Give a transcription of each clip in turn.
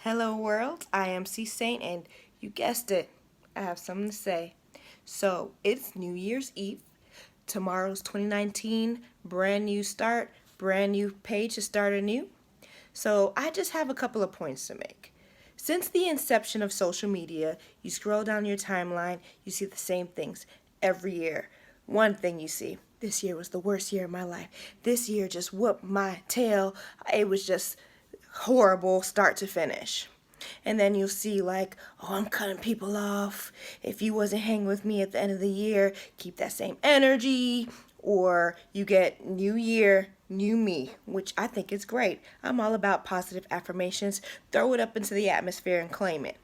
Hello world, I am C Saint and you guessed it, I have something to say. So it's New Year's Eve. Tomorrow's 2019, brand new start, brand new page to start anew. So I just have a couple of points to make. Since the inception of social media, you scroll down your timeline, you see the same things every year. One thing you see, this year was the worst year of my life. This year just whooped my tail. It was just horrible start to finish. And then you'll see like, oh, I'm cutting people off. If you wasn't hanging with me at the end of the year, keep that same energy. Or you get new year, new me, which I think is great. I'm all about positive affirmations. Throw it up into the atmosphere and claim it.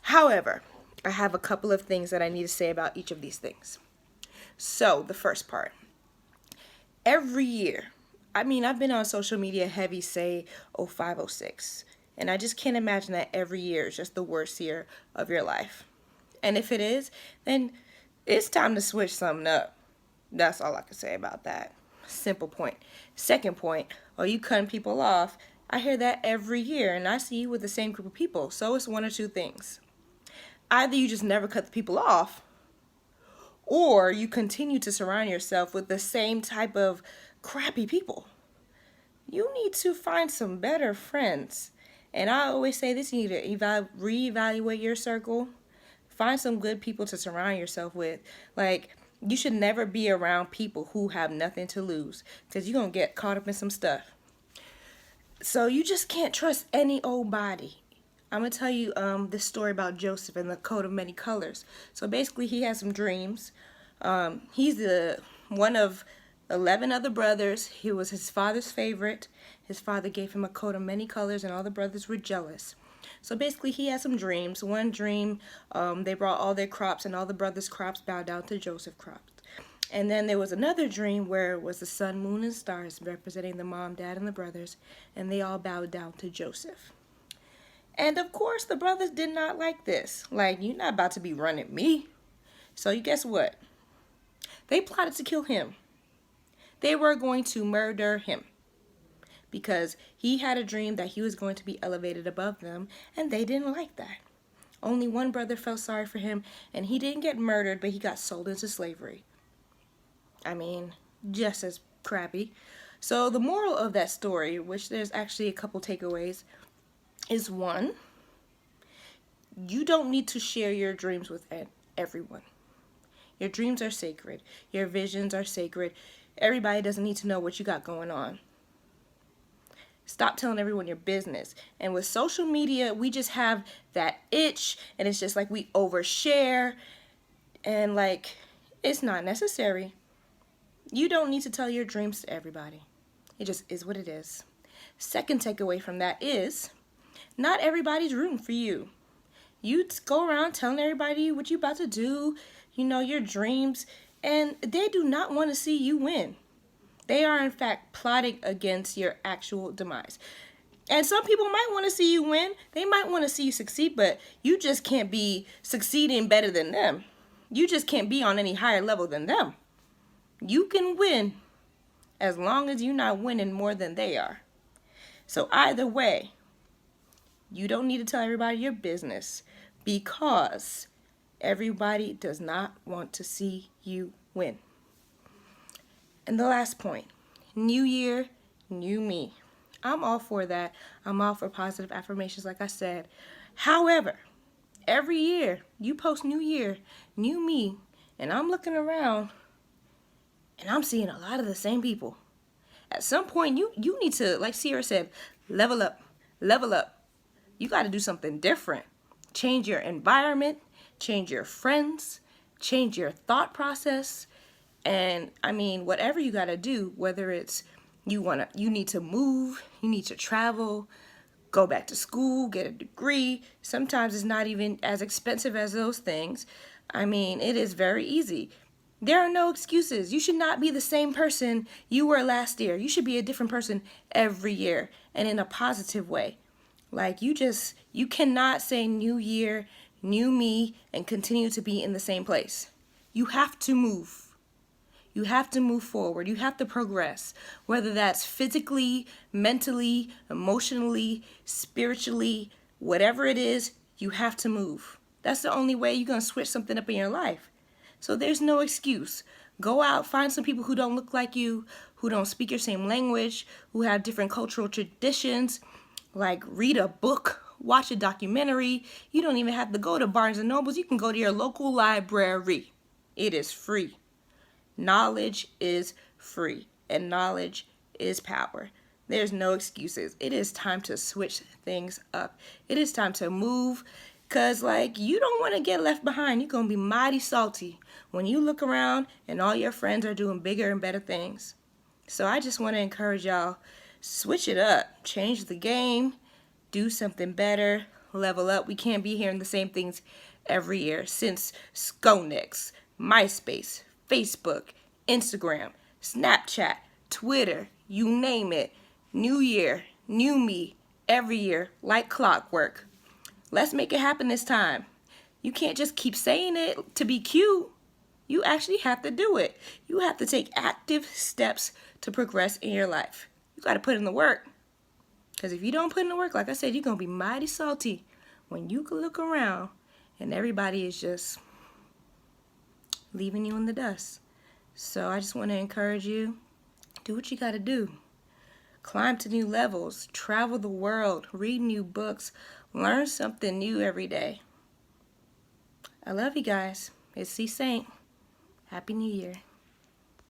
However, I have a couple of things that I need to say about each of these things. So, the first part. Every year, I've been on social media heavy, say, 0506. And I just can't imagine that every year is just the worst year of your life. And if it is, then it's time to switch something up. That's all I can say about that. Simple point. Second point, are you cutting people off? I hear that every year, and I see you with the same group of people. So it's one or two things. Either you just never cut the people off, or you continue to surround yourself with the same type of crappy people. You need to find some better friends. And I always say this, you need to reevaluate your circle. Find some good people to surround yourself with. Like, you should never be around people who have nothing to lose, because you're going to get caught up in some stuff. So you just can't trust any old body. I'm going to tell you this story about Joseph and the coat of many colors. So basically he had some dreams. He's the one of 11 other brothers. He was his father's favorite. His father gave him a coat of many colors, and all the brothers were jealous. So basically, he had some dreams. One dream, they brought all their crops, and all the brothers' crops bowed down to Joseph's crops. And then there was another dream where it was the sun, moon, and stars representing the mom, dad, and the brothers, and they all bowed down to Joseph. And of course, the brothers did not like this. Like, you're not about to be running me. So you guess what? They plotted to kill him. They were going to murder him, because he had a dream that he was going to be elevated above them, and they didn't like that. Only one brother felt sorry for him, and he didn't get murdered, but he got sold into slavery. Just as crappy. So the moral of that story, which there's actually a couple takeaways, is one, you don't need to share your dreams with everyone. Your dreams are sacred. Your visions are sacred. Everybody doesn't need to know what you got going on. Stop telling everyone your business. And with social media, we just have that itch, and it's just like we overshare, and like, it's not necessary. You don't need to tell your dreams to everybody. It just is what it is. Second takeaway from that is, not everybody's rooting for you. You go around telling everybody what you're about to do, your dreams, and they do not want to see you win. They are, in fact, plotting against your actual demise. And some people might want to see you win. They might want to see you succeed, but you just can't be succeeding better than them. You just can't be on any higher level than them. You can win as long as you're not winning more than they are. So either way, you don't need to tell everybody your business, because everybody does not want to see you win. And the last point, new year, new me. I'm all for that. I'm all for positive affirmations, like I said. However, every year you post new year, new me, and I'm looking around and I'm seeing a lot of the same people. At some point, you need to, like Sierra said, level up, level up. You got to do something different. Change your environment, change your friends, change your thought process. And whatever you got to do, whether it's you need to move, you need to travel, go back to school, get a degree. Sometimes it's not even as expensive as those things. It is very easy. There are no excuses. You should not be the same person you were last year. You should be a different person every year, and in a positive way. Like, you cannot say new year, new me, and continue to be in the same place. You have to move. You have to move forward. You have to progress, whether that's physically, mentally, emotionally, spiritually, whatever it is, you have to move. That's the only way you're going to switch something up in your life. So there's no excuse. Go out, find some people who don't look like you, who don't speak your same language, who have different cultural traditions. Like, read a book, watch a documentary. You don't even have to go to Barnes and Nobles. You can go to your local library. It is free. Knowledge is free, and knowledge is power. There's no excuses. It is time to switch things up. It is time to move, because, like, you don't want to get left behind. You're going to be mighty salty when you look around and all your friends are doing bigger and better things. So I just want to encourage y'all, switch it up. Change the game. Do something better. Level up. We can't be hearing the same things every year since Skonex, MySpace, Facebook, Instagram, Snapchat, Twitter, you name it. New year, new me, every year, like clockwork. Let's make it happen this time. You can't just keep saying it to be cute. You actually have to do it. You have to take active steps to progress in your life. You got to put in the work. Because if you don't put in the work, like I said, you're going to be mighty salty when you can look around and everybody is just leaving you in the dust. So I just want to encourage you, do what you got to do. Climb to new levels, travel the world, read new books, learn something new every day. I love you guys. It's C Saint. Happy New Year.